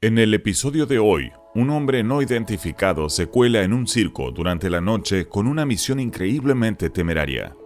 En el episodio de hoy, un hombre no identificado se cuela en un circo durante la noche con una misión increíblemente temeraria: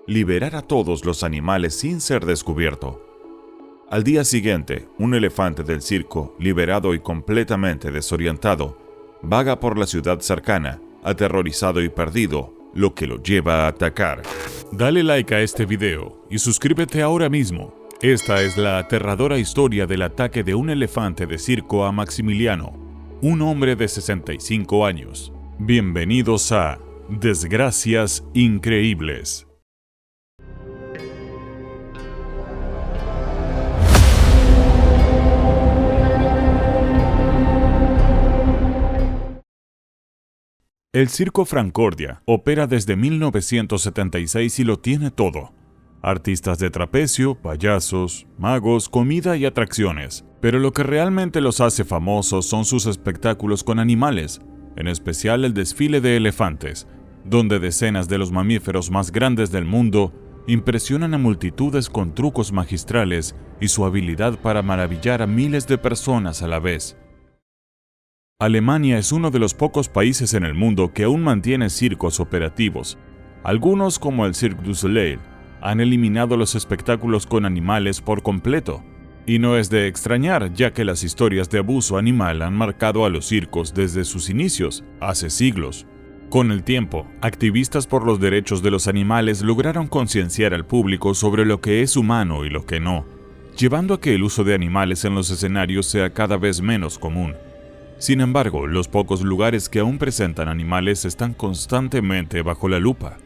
liberar a todos los animales sin ser descubierto. Al día siguiente, un elefante del circo, liberado y completamente desorientado, vaga por la ciudad cercana, aterrorizado y perdido, lo que lo lleva a atacar. Dale like a este video y suscríbete ahora mismo. Esta es la aterradora historia del ataque de un elefante de circo a Maximiliano, un hombre de 65 años. Bienvenidos a Desgracias Increíbles. El Circo Francordia opera desde 1976 y lo tiene todo: artistas de trapecio, payasos, magos, comida y atracciones. Pero lo que realmente los hace famosos son sus espectáculos con animales, en especial el desfile de elefantes, donde decenas de los mamíferos más grandes del mundo impresionan a multitudes con trucos magistrales y su habilidad para maravillar a miles de personas a la vez. Alemania es uno de los pocos países en el mundo que aún mantiene circos operativos. Algunos, como el Cirque du Soleil, han eliminado los espectáculos con animales por completo. Y no es de extrañar, ya que las historias de abuso animal han marcado a los circos desde sus inicios, hace siglos. Con el tiempo, activistas por los derechos de los animales lograron concienciar al público sobre lo que es humano y lo que no, llevando a que el uso de animales en los escenarios sea cada vez menos común. Sin embargo, los pocos lugares que aún presentan animales están constantemente bajo la lupa.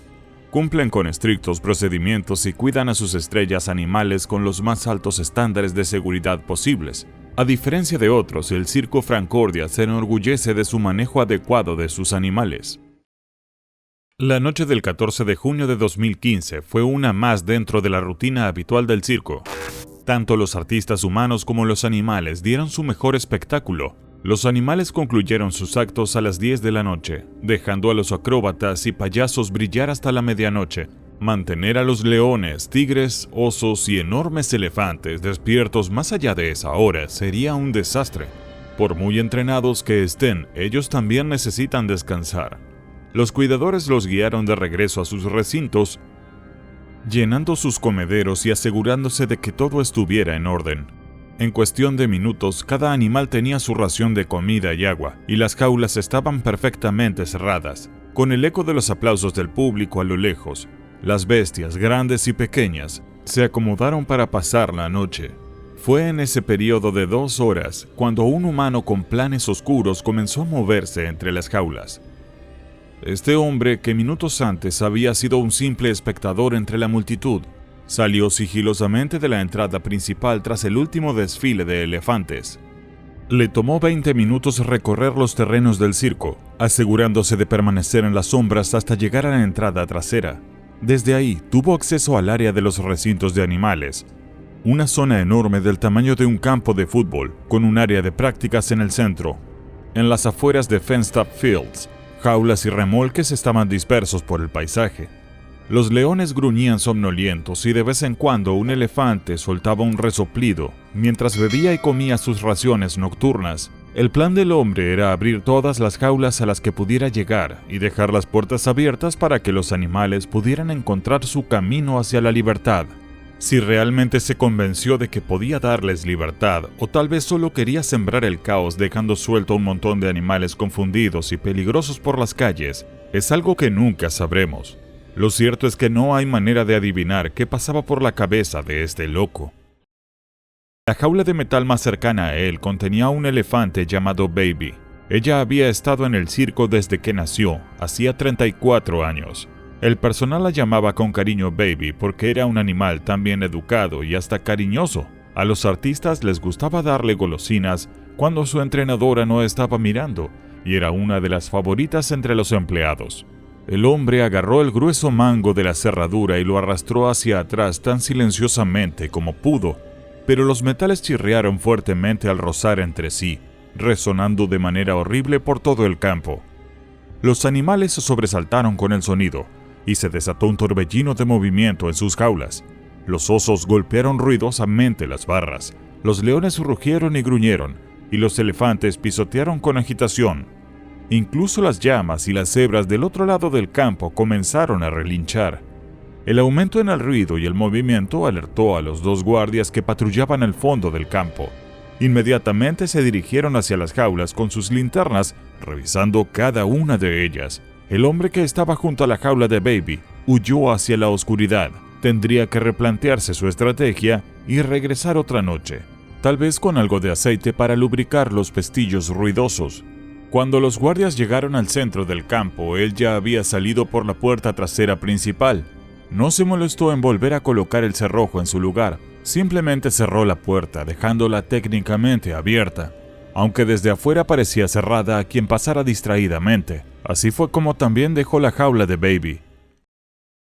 Cumplen con estrictos procedimientos y cuidan a sus estrellas animales con los más altos estándares de seguridad posibles. A diferencia de otros, el Circo Francordia se enorgullece de su manejo adecuado de sus animales. La noche del 14 de junio de 2015 fue una más dentro de la rutina habitual del circo. Tanto los artistas humanos como los animales dieron su mejor espectáculo. Los animales concluyeron sus actos a las 10 de la noche, dejando a los acróbatas y payasos brillar hasta la medianoche. Mantener a los leones, tigres, osos y enormes elefantes despiertos más allá de esa hora sería un desastre. Por muy entrenados que estén, ellos también necesitan descansar. Los cuidadores los guiaron de regreso a sus recintos, llenando sus comederos y asegurándose de que todo estuviera en orden. En cuestión de minutos, cada animal tenía su ración de comida y agua, y las jaulas estaban perfectamente cerradas. Con el eco de los aplausos del público a lo lejos, las bestias, grandes y pequeñas, se acomodaron para pasar la noche. Fue en ese periodo de 2 horas cuando un humano con planes oscuros comenzó a moverse entre las jaulas. Este hombre, que minutos antes había sido un simple espectador entre la multitud, salió sigilosamente de la entrada principal tras el último desfile de elefantes. Le tomó 20 minutos recorrer los terrenos del circo, asegurándose de permanecer en las sombras hasta llegar a la entrada trasera. Desde ahí tuvo acceso al área de los recintos de animales, una zona enorme del tamaño de un campo de fútbol, con un área de prácticas en el centro. En las afueras de fenced up fields, jaulas y remolques estaban dispersos por el paisaje. Los leones gruñían somnolientos y de vez en cuando un elefante soltaba un resoplido mientras bebía y comía sus raciones nocturnas. El plan del hombre era abrir todas las jaulas a las que pudiera llegar y dejar las puertas abiertas para que los animales pudieran encontrar su camino hacia la libertad. Si realmente se convenció de que podía darles libertad, o tal vez solo quería sembrar el caos dejando suelto a un montón de animales confundidos y peligrosos por las calles, es algo que nunca sabremos. Lo cierto es que no hay manera de adivinar qué pasaba por la cabeza de este loco. La jaula de metal más cercana a él contenía un elefante llamado Baby. Ella había estado en el circo desde que nació, hacía 34 años. El personal la llamaba con cariño Baby porque era un animal tan bien educado y hasta cariñoso. A los artistas les gustaba darle golosinas cuando su entrenadora no estaba mirando, y era una de las favoritas entre los empleados. El hombre agarró el grueso mango de la cerradura y lo arrastró hacia atrás tan silenciosamente como pudo, pero los metales chirriaron fuertemente al rozar entre sí, resonando de manera horrible por todo el campo. Los animales se sobresaltaron con el sonido, y se desató un torbellino de movimiento en sus jaulas. Los osos golpearon ruidosamente las barras, los leones rugieron y gruñeron, y los elefantes pisotearon con agitación. Incluso las llamas y las cebras del otro lado del campo comenzaron a relinchar. El aumento en el ruido y el movimiento alertó a los 2 guardias que patrullaban al fondo del campo. Inmediatamente se dirigieron hacia las jaulas con sus linternas, revisando cada una de ellas. El hombre que estaba junto a la jaula de Baby huyó hacia la oscuridad. Tendría que replantearse su estrategia y regresar otra noche, tal vez con algo de aceite para lubricar los pestillos ruidosos. Cuando los guardias llegaron al centro del campo, él ya había salido por la puerta trasera principal. No se molestó en volver a colocar el cerrojo en su lugar, simplemente cerró la puerta, dejándola técnicamente abierta, aunque desde afuera parecía cerrada a quien pasara distraídamente. Así fue como también dejó la jaula de Baby.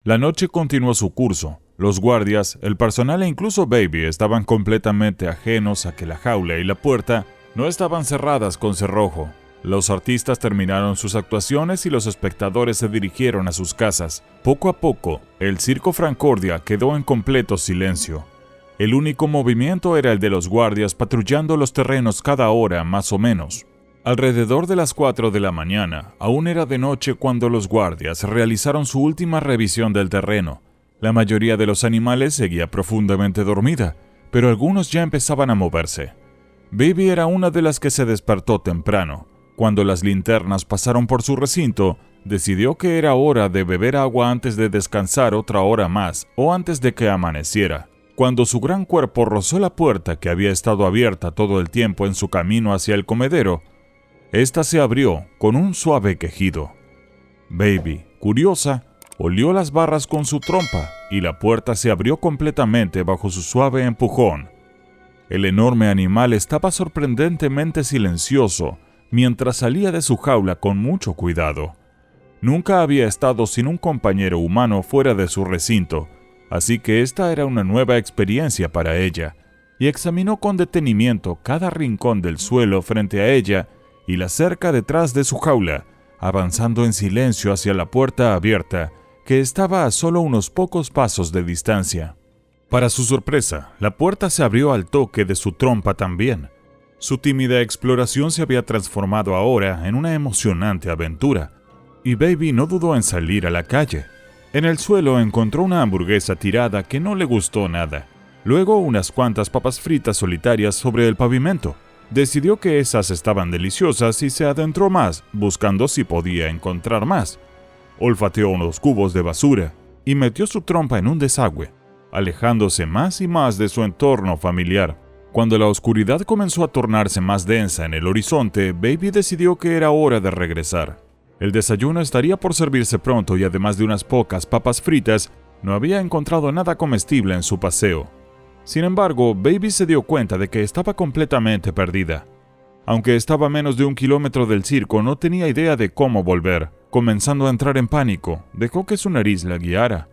La noche continuó su curso. Los guardias, el personal e incluso Baby estaban completamente ajenos a que la jaula y la puerta no estaban cerradas con cerrojo. Los artistas terminaron sus actuaciones y los espectadores se dirigieron a sus casas. Poco a poco, el Circo Francordia quedó en completo silencio. El único movimiento era el de los guardias patrullando los terrenos cada hora más o menos. Alrededor de las 4 de la mañana, aún era de noche cuando los guardias realizaron su última revisión del terreno. La mayoría de los animales seguía profundamente dormida, pero algunos ya empezaban a moverse. Baby era una de las que se despertó temprano. Cuando las linternas pasaron por su recinto, decidió que era hora de beber agua antes de descansar otra hora más o antes de que amaneciera. Cuando su gran cuerpo rozó la puerta que había estado abierta todo el tiempo en su camino hacia el comedero, esta se abrió con un suave quejido. Baby, curiosa, olió las barras con su trompa y la puerta se abrió completamente bajo su suave empujón. El enorme animal estaba sorprendentemente silencioso mientras salía de su jaula con mucho cuidado. Nunca había estado sin un compañero humano fuera de su recinto, así que esta era una nueva experiencia para ella, y examinó con detenimiento cada rincón del suelo frente a ella y la cerca detrás de su jaula, avanzando en silencio hacia la puerta abierta, que estaba a solo unos pocos pasos de distancia. Para su sorpresa, la puerta se abrió al toque de su trompa también. Su tímida exploración se había transformado ahora en una emocionante aventura, y Baby no dudó en salir a la calle. En el suelo encontró una hamburguesa tirada que no le gustó nada. Luego unas cuantas papas fritas solitarias sobre el pavimento. Decidió que esas estaban deliciosas y se adentró más, buscando si podía encontrar más. Olfateó unos cubos de basura y metió su trompa en un desagüe, alejándose más y más de su entorno familiar. Cuando la oscuridad comenzó a tornarse más densa en el horizonte, Baby decidió que era hora de regresar. El desayuno estaría por servirse pronto y además de unas pocas papas fritas, no había encontrado nada comestible en su paseo. Sin embargo, Baby se dio cuenta de que estaba completamente perdida. Aunque estaba a menos de 1 kilómetro del circo, no tenía idea de cómo volver. Comenzando a entrar en pánico, dejó que su nariz la guiara.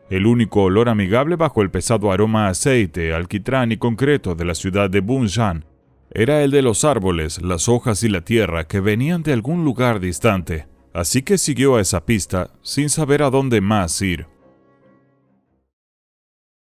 El único olor amigable bajo el pesado aroma a aceite, alquitrán y concreto de la ciudad de Bunshan era el de los árboles, las hojas y la tierra que venían de algún lugar distante. Así que siguió a esa pista sin saber a dónde más ir.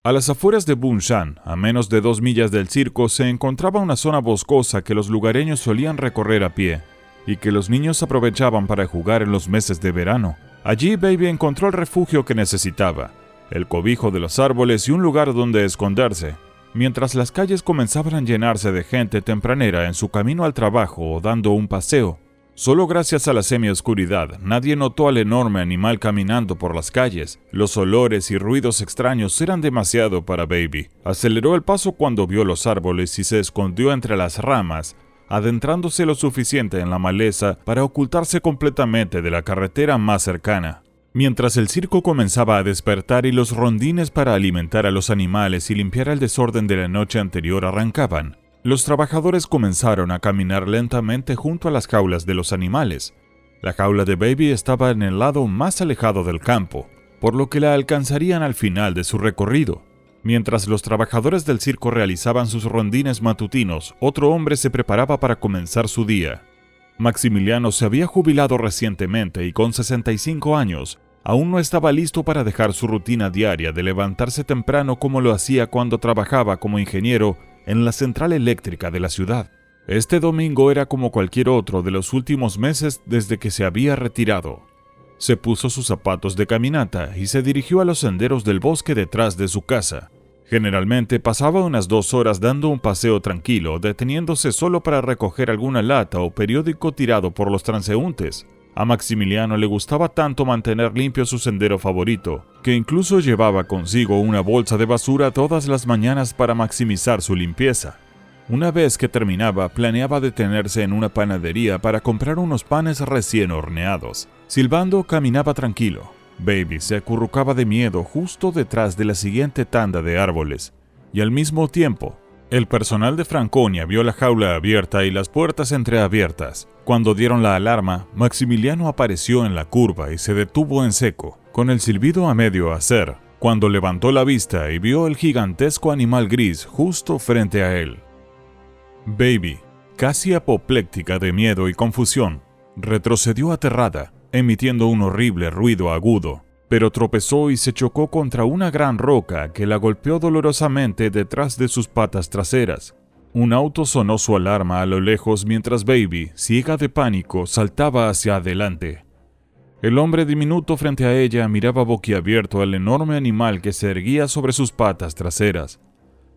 A las afueras de Bunshan, a menos de 2 millas del circo, se encontraba una zona boscosa que los lugareños solían recorrer a pie y que los niños aprovechaban para jugar en los meses de verano. Allí Baby encontró el refugio que necesitaba, el cobijo de los árboles y un lugar donde esconderse, mientras las calles comenzaban a llenarse de gente tempranera en su camino al trabajo o dando un paseo. Solo gracias a la semioscuridad, nadie notó al enorme animal caminando por las calles. Los olores y ruidos extraños eran demasiado para Baby. Aceleró el paso cuando vio los árboles y se escondió entre las ramas, adentrándose lo suficiente en la maleza para ocultarse completamente de la carretera más cercana. Mientras el circo comenzaba a despertar y los rondines para alimentar a los animales y limpiar el desorden de la noche anterior arrancaban, los trabajadores comenzaron a caminar lentamente junto a las jaulas de los animales. La jaula de Baby estaba en el lado más alejado del campo, por lo que la alcanzarían al final de su recorrido. Mientras los trabajadores del circo realizaban sus rondines matutinos, otro hombre se preparaba para comenzar su día. Maximiliano se había jubilado recientemente y con 65 años, aún no estaba listo para dejar su rutina diaria de levantarse temprano como lo hacía cuando trabajaba como ingeniero en la central eléctrica de la ciudad. Este domingo era como cualquier otro de los últimos meses desde que se había retirado. Se puso sus zapatos de caminata y se dirigió a los senderos del bosque detrás de su casa. Generalmente pasaba unas 2 horas dando un paseo tranquilo, deteniéndose solo para recoger alguna lata o periódico tirado por los transeúntes. A Maximiliano le gustaba tanto mantener limpio su sendero favorito, que incluso llevaba consigo una bolsa de basura todas las mañanas para maximizar su limpieza. Una vez que terminaba, planeaba detenerse en una panadería para comprar unos panes recién horneados. Silbando, caminaba tranquilo. Baby se acurrucaba de miedo justo detrás de la siguiente tanda de árboles, y al mismo tiempo, el personal de Franconia vio la jaula abierta y las puertas entreabiertas. Cuando dieron la alarma, Maximiliano apareció en la curva y se detuvo en seco, con el silbido a medio hacer, cuando levantó la vista y vio el gigantesco animal gris justo frente a él. Baby, casi apopléctica de miedo y confusión, retrocedió aterrada, emitiendo un horrible ruido agudo, pero tropezó y se chocó contra una gran roca que la golpeó dolorosamente detrás de sus patas traseras. Un auto sonó su alarma a lo lejos mientras Baby, ciega de pánico, saltaba hacia adelante. El hombre diminuto frente a ella miraba boquiabierto al enorme animal que se erguía sobre sus patas traseras.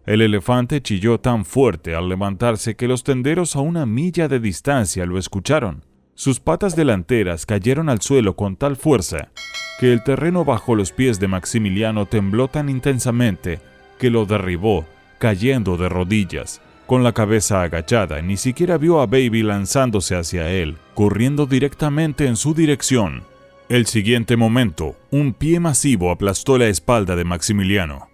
El elefante chilló tan fuerte al levantarse que los tenderos a 1 milla de distancia lo escucharon. Sus patas delanteras cayeron al suelo con tal fuerza que el terreno bajo los pies de Maximiliano tembló tan intensamente que lo derribó, cayendo de rodillas. Con la cabeza agachada, ni siquiera vio a Baby lanzándose hacia él, corriendo directamente en su dirección. El siguiente momento, un pie masivo aplastó la espalda de Maximiliano.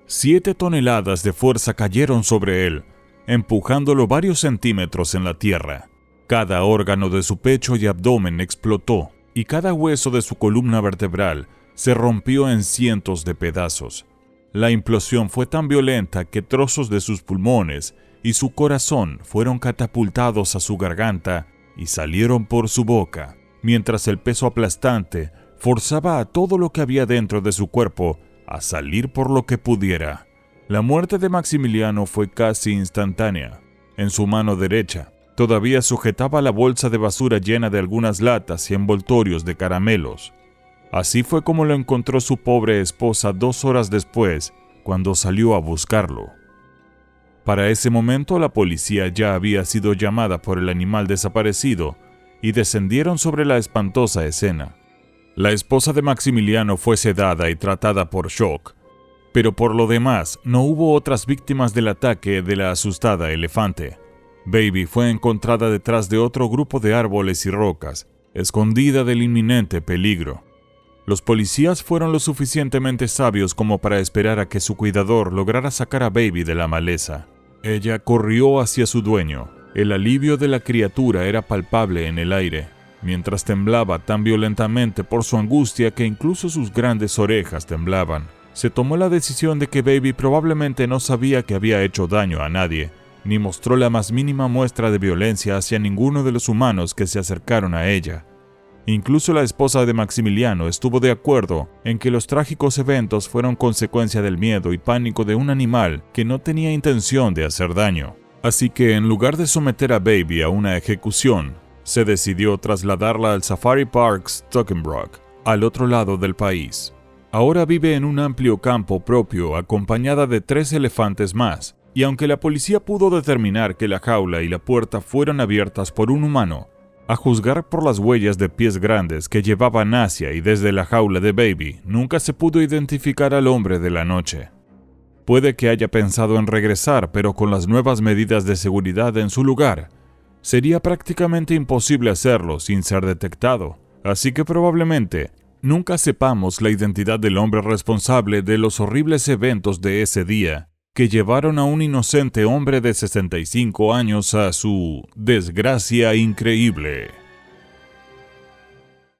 7 toneladas de fuerza cayeron sobre él, empujándolo varios centímetros en la tierra. Cada órgano de su pecho y abdomen explotó, y cada hueso de su columna vertebral se rompió en cientos de pedazos. La implosión fue tan violenta que trozos de sus pulmones y su corazón fueron catapultados a su garganta y salieron por su boca, mientras el peso aplastante forzaba a todo lo que había dentro de su cuerpo a salir por lo que pudiera. La muerte de Maximiliano fue casi instantánea. En su mano derecha, todavía sujetaba la bolsa de basura llena de algunas latas y envoltorios de caramelos. Así fue como lo encontró su pobre esposa 2 horas después, cuando salió a buscarlo. Para ese momento la policía ya había sido llamada por el animal desaparecido y descendieron sobre la espantosa escena. La esposa de Maximiliano fue sedada y tratada por shock, pero por lo demás no hubo otras víctimas del ataque de la asustada elefante. Baby fue encontrada detrás de otro grupo de árboles y rocas, escondida del inminente peligro. Los policías fueron lo suficientemente sabios como para esperar a que su cuidador lograra sacar a Baby de la maleza. Ella corrió hacia su dueño. El alivio de la criatura era palpable en el aire, mientras temblaba tan violentamente por su angustia que incluso sus grandes orejas temblaban. Se tomó la decisión de que Baby probablemente no sabía que había hecho daño a nadie, ni mostró la más mínima muestra de violencia hacia ninguno de los humanos que se acercaron a ella. Incluso la esposa de Maximiliano estuvo de acuerdo en que los trágicos eventos fueron consecuencia del miedo y pánico de un animal que no tenía intención de hacer daño. Así que en lugar de someter a Baby a una ejecución, se decidió trasladarla al Safari Park Stockenbrook, al otro lado del país. Ahora vive en un amplio campo propio acompañada de 3 elefantes más, y aunque la policía pudo determinar que la jaula y la puerta fueron abiertas por un humano, a juzgar por las huellas de pies grandes que llevaban hacia y desde la jaula de Baby, nunca se pudo identificar al hombre de la noche. Puede que haya pensado en regresar, pero con las nuevas medidas de seguridad en su lugar, sería prácticamente imposible hacerlo sin ser detectado, así que probablemente nunca sepamos la identidad del hombre responsable de los horribles eventos de ese día, que llevaron a un inocente hombre de 65 años a su desgracia increíble.